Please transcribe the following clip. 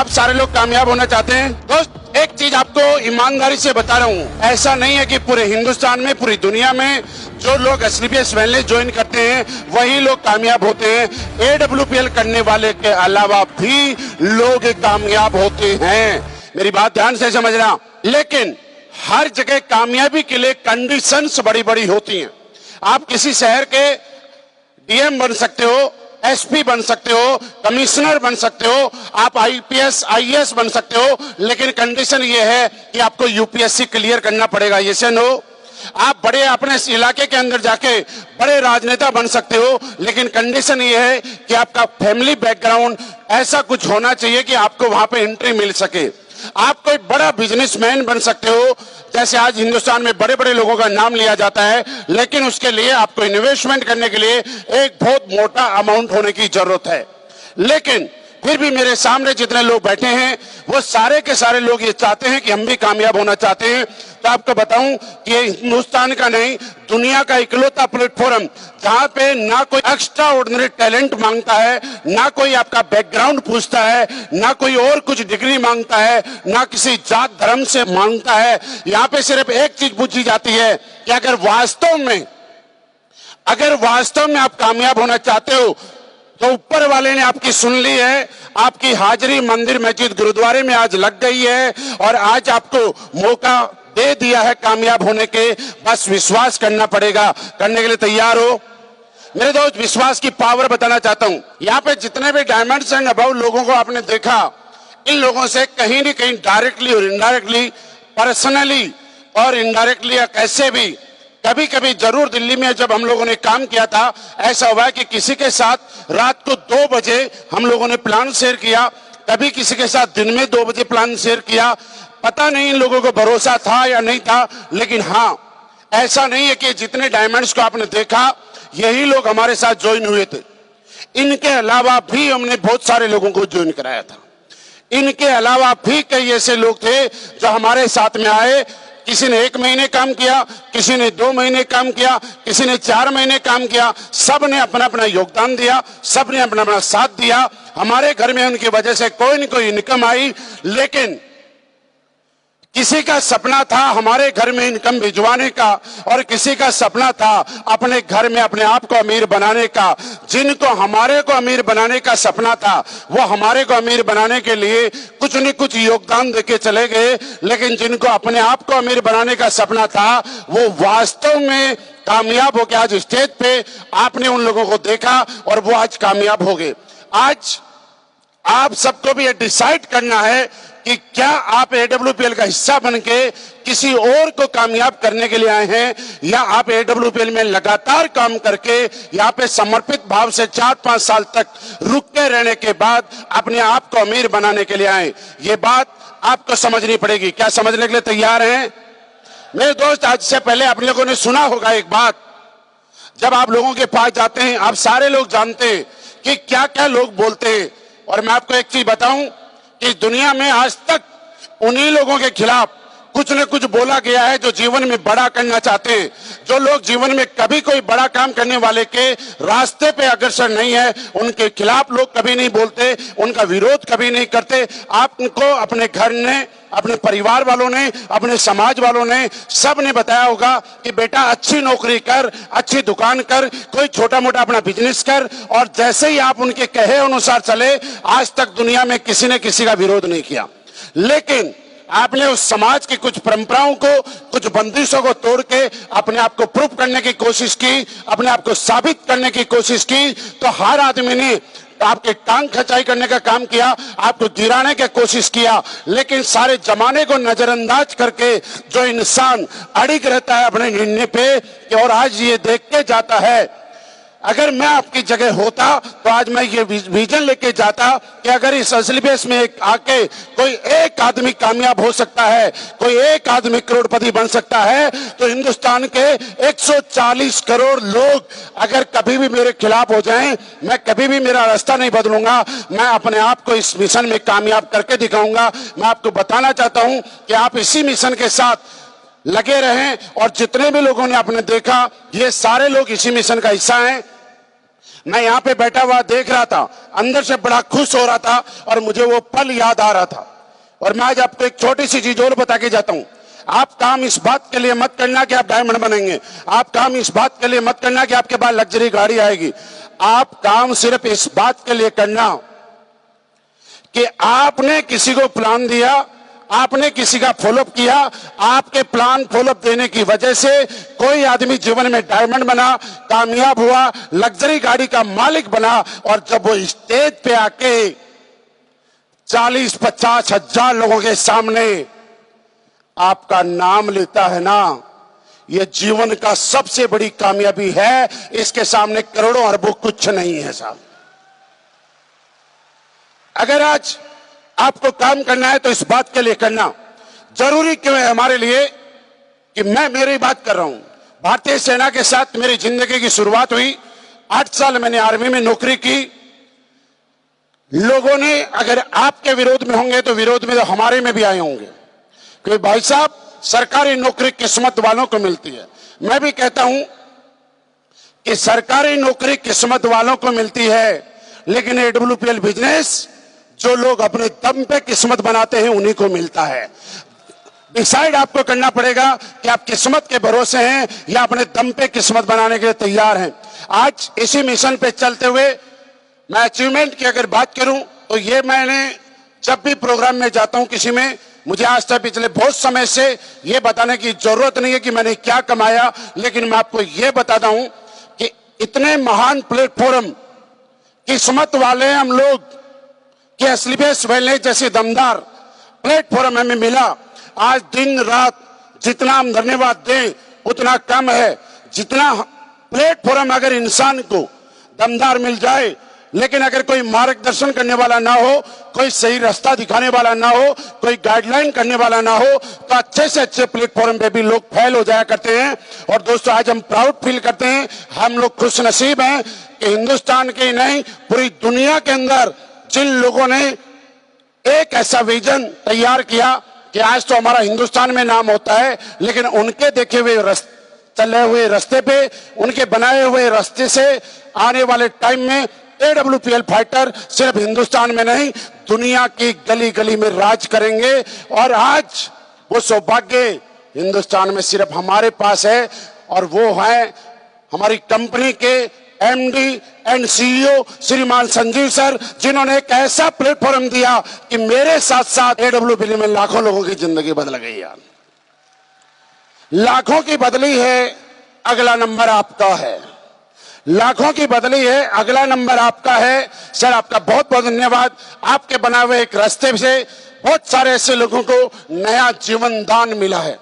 आप सारे लोग कामयाब होना चाहते हैं? दोस्त, एक चीज आपको ईमानदारी से बता रहा हूँ, ऐसा नहीं है कि पूरे हिंदुस्तान में, पूरी दुनिया में जो लोग एसलीपीएस वेलनेस ज्वाइन करते हैं वही लोग कामयाब होते हैं। एडब्ल्यूपीएल करने वाले के अलावा भी लोग कामयाब होते हैं। मेरी बात ध्यान से समझना। लेकिन हर जगह कामयाबी के लिए कंडीशंस बड़ी बड़ी होती हैं। आप किसी शहर के डीएम बन सकते हो, एसपी बन सकते हो, कमिश्नर बन सकते हो, आप आईपीएस आईएएस बन सकते हो, लेकिन कंडीशन ये है कि आपको यूपीएससी क्लियर करना पड़ेगा। ये से नो। आप बड़े अपने इलाके के अंदर जाके बड़े राजनेता बन सकते हो, लेकिन कंडीशन ये है कि आपका फैमिली बैकग्राउंड ऐसा कुछ होना चाहिए कि आपको वहां पे एंट्री मिल सके। आप कोई बड़ा बिजनेसमैन बन सकते हो, जैसे आज हिंदुस्तान में बड़े बड़े लोगों का नाम लिया जाता है, लेकिन उसके लिए आपको इन्वेस्टमेंट करने के लिए एक बहुत मोटा अमाउंट होने की जरूरत है। लेकिन फिर भी मेरे सामने जितने लोग बैठे हैं वो सारे के सारे लोग ये चाहते हैं कि हम भी कामयाब होना चाहते हैं। तो आपको बताऊं कि ये हिंदुस्तान का नहीं, दुनिया का इकलौता प्लेटफॉर्म जहां पे ना कोई एक्स्ट्रा ऑर्डिनरी टैलेंट मांगता है, ना कोई आपका बैकग्राउंड पूछता है, ना कोई और कुछ डिग्री मांगता है, ना किसी जात धर्म से मांगता है। यहाँ पे सिर्फ एक चीज पूछी जाती है कि अगर वास्तव में आप कामयाब होना चाहते हो तो ऊपर वाले ने आपकी सुन ली है, आपकी हाजिरी मंदिर मस्जिद गुरुद्वारे में आज लग गई है और आज आपको मौका दे दिया है कामयाब होने के। बस विश्वास करना पड़ेगा। करने के लिए तैयार हो? मेरे दोस्त, विश्वास की पावर बताना चाहता हूं। यहाँ पे जितने भी डायमंड्स एंड अबव लोगों को आपने देखा, इन लोगों से कहीं न कहीं डायरेक्टली और इनडायरेक्टली, पर्सनली और इनडायरेक्टली या कैसे भी कभी कभी जरूर दिल्ली में जब हम लोगों ने काम किया था, ऐसा हुआ है कि किसी के साथ रात को 2 बजे हम लोगों ने प्लान शेयर किया, कभी किसी के साथ दिन में 2 बजे प्लान शेयर किया। पता नहीं इन लोगों को भरोसा था या नहीं था, लेकिन हाँ, ऐसा नहीं है कि जितने डायमंड्स को आपने देखा यही लोग हमारे साथ ज्वाइन हुए थे। इनके अलावा भी हमने बहुत सारे लोगों को ज्वाइन कराया था। इनके अलावा भी कई ऐसे लोग थे जो हमारे साथ में आए। किसी ने 1 महीने काम किया, किसी ने 2 महीने काम किया, किसी ने 4 महीने काम किया। सब ने अपना अपना योगदान दिया, सब ने अपना अपना साथ दिया। हमारे घर में उनकी वजह से कोई न कोई इनकम आई। लेकिन किसी का सपना था हमारे घर में इनकम भिजवाने का, और किसी का सपना था अपने घर में अपने आप को अमीर बनाने का। जिनको हमारे को अमीर बनाने का सपना था वो हमारे को अमीर बनाने के लिए कुछ न कुछ योगदान देके चले गए, लेकिन जिनको अपने आप को अमीर बनाने का सपना था वो वास्तव में कामयाब हो गए। आज स्टेज पे आपने उन लोगों को देखा और वो आज कामयाब हो गए। आज आप सबको भी ये डिसाइड करना है कि क्या आप एडब्ल्यूपीएल का हिस्सा बनके किसी और को कामयाब करने के लिए आए हैं, या आप एडब्ल्यूपीएल में लगातार काम करके यहाँ पे समर्पित भाव से 4-5 साल तक रुक के रहने के बाद अपने आप को अमीर बनाने के लिए आए। ये बात आपको समझनी पड़ेगी। क्या समझने के लिए तैयार हैं? मेरे दोस्त, आज से पहले आप लोगों ने सुना होगा एक बात, जब आप लोगों के पास जाते हैं आप सारे लोग जानते हैं कि क्या क्या लोग बोलते हैं। और मैं आपको एक चीज बताऊं कि दुनिया में आज तक उन्हीं लोगों के खिलाफ कुछ न कुछ बोला गया है जो जीवन में बड़ा करना चाहते हैं। जो लोग जीवन में कभी कोई बड़ा काम करने वाले के रास्ते पे अग्रसर नहीं है, उनके खिलाफ लोग कभी नहीं बोलते, उनका विरोध कभी नहीं करते। आपको अपने घर ने, अपने परिवार वालों ने, अपने समाज वालों ने, सब ने बताया होगा कि बेटा अच्छी नौकरी कर, अच्छी दुकान कर, कोई छोटा मोटा अपना बिजनेस कर, और जैसे ही आप उनके कहे अनुसार चले, आज तक दुनिया में किसी ने किसी का विरोध नहीं किया। लेकिन आपने उस समाज की कुछ परंपराओं को, कुछ बंदिशों को तोड़ के अपने आप को प्रूफ करने की कोशिश की, अपने आप को साबित करने की कोशिश की, तो हर आदमी ने आपके टांग खचाई करने का काम किया, आपको गिराने की कोशिश किया। लेकिन सारे जमाने को नजरअंदाज करके जो इंसान अड़िग रहता है अपने निर्णय पे और आज ये देख के जाता है, अगर मैं आपकी जगह होता तो आज मैं ये विजन लेके जाता कि अगर इस एसलीपीएस में आके कोई एक आदमी कामयाब हो सकता है, कोई एक आदमी करोड़पति बन सकता है, तो हिंदुस्तान के 140 करोड़ लोग अगर कभी भी मेरे खिलाफ हो जाएं, मैं कभी भी मेरा रास्ता नहीं बदलूंगा। मैं अपने आप को इस मिशन में कामयाब करके दिखाऊंगा। मैं आपको बताना चाहता हूं कि आप इसी मिशन के साथ लगे रहें, और जितने भी लोगों ने आपने देखा ये सारे लोग इसी मिशन का हिस्सा हैं। मैं यहाँ पे बैठा हुआ देख रहा था, अंदर से बड़ा खुश हो रहा था और मुझे वो पल याद आ रहा था। और मैं आज आपको एक छोटी सी चीज और बता के जाता हूं। आप काम इस बात के लिए मत करना कि आप डायमंड बनेंगे, आप काम इस बात के लिए मत करना कि आपके पास लग्जरी गाड़ी आएगी। आप काम सिर्फ इस बात के लिए करना कि आपने किसी को प्लान दिया, आपने किसी का फॉलोअप किया, आपके प्लान फॉलोअप देने की वजह से कोई आदमी जीवन में डायमंड बना, कामयाब हुआ, लग्जरी गाड़ी का मालिक बना। और जब वो स्टेज पे आके 40-50 हजार लोगों के सामने आपका नाम लेता है ना, ये जीवन का सबसे बड़ी कामयाबी है। इसके सामने करोड़ों अरबों कुछ नहीं है साहब। अगर आज आपको काम करना है तो इस बात के लिए करना। जरूरी क्यों है हमारे लिए कि मैं मेरी बात कर रहा हूं। भारतीय सेना के साथ मेरी जिंदगी की शुरुआत हुई। 8 साल मैंने आर्मी में नौकरी की। लोगों ने अगर आपके विरोध में होंगे तो विरोध में तो हमारे में भी आए होंगे, क्योंकि भाई साहब सरकारी नौकरी किस्मत वालों को मिलती है। मैं भी कहता हूं कि सरकारी नौकरी किस्मत वालों को मिलती है, लेकिन AWPL बिजनेस जो लोग अपने दम पे किस्मत बनाते हैं उन्हीं को मिलता है। डिसाइड आपको करना पड़ेगा कि आप किस्मत के भरोसे हैं या अपने दम पे किस्मत बनाने के लिए तैयार हैं। आज इसी मिशन पे चलते हुए मैं अचीवमेंट की अगर बात करूं तो ये मैंने जब भी प्रोग्राम में जाता हूं किसी में, मुझे आज तक पिछले बहुत समय से ये बताने की जरूरत नहीं है कि मैंने क्या कमाया, लेकिन मैं आपको ये बताता हूं कि इतने महान प्लेटफॉर्म किस्मत वाले हम लोग कि एसलीबीएस वेलनेस जैसी दमदार प्लेटफॉर्म हमें मिला। आज दिन रात जितना हम धन्यवाद दें उतना कम है। जितना प्लेटफॉर्म अगर इंसान को दमदार मिल जाए, लेकिन अगर कोई मार्गदर्शन करने वाला ना हो, कोई सही रास्ता दिखाने वाला ना हो, कोई गाइडलाइन करने वाला ना हो, तो अच्छे से अच्छे प्लेटफॉर्म पे भी लोग फेल हो जाया करते हैं। और दोस्तों आज हम प्राउड फील करते हैं, हम लोग खुश नसीब हैं कि हिंदुस्तान के नहीं पूरी दुनिया के अंदर जिन लोगों ने एक ऐसा विजन तैयार किया कि आज तो हमारा हिंदुस्तान में नाम होता है, लेकिन उनके देखे हुए चले हुए रास्ते पे, उनके बनाए हुए रास्ते से आने वाले टाइम में AWPL फाइटर सिर्फ हिंदुस्तान में नहीं दुनिया की गली गली में राज करेंगे। और आज वो सौभाग्य हिंदुस्तान में सिर्फ हमारे पास है, और वो है हमारी कंपनी के MD एंड CEO श्रीमान संजीव सर, जिन्होंने एक ऐसा प्लेटफॉर्म दिया कि मेरे साथ साथ AWPL में लाखों लोगों की जिंदगी बदल गई यार। लाखों की बदली है, अगला नंबर आपका है। लाखों की बदली है, अगला नंबर आपका है। सर आपका बहुत बहुत धन्यवाद। आपके बनाए हुए एक रास्ते से बहुत सारे ऐसे लोगों को नया जीवन दान मिला है।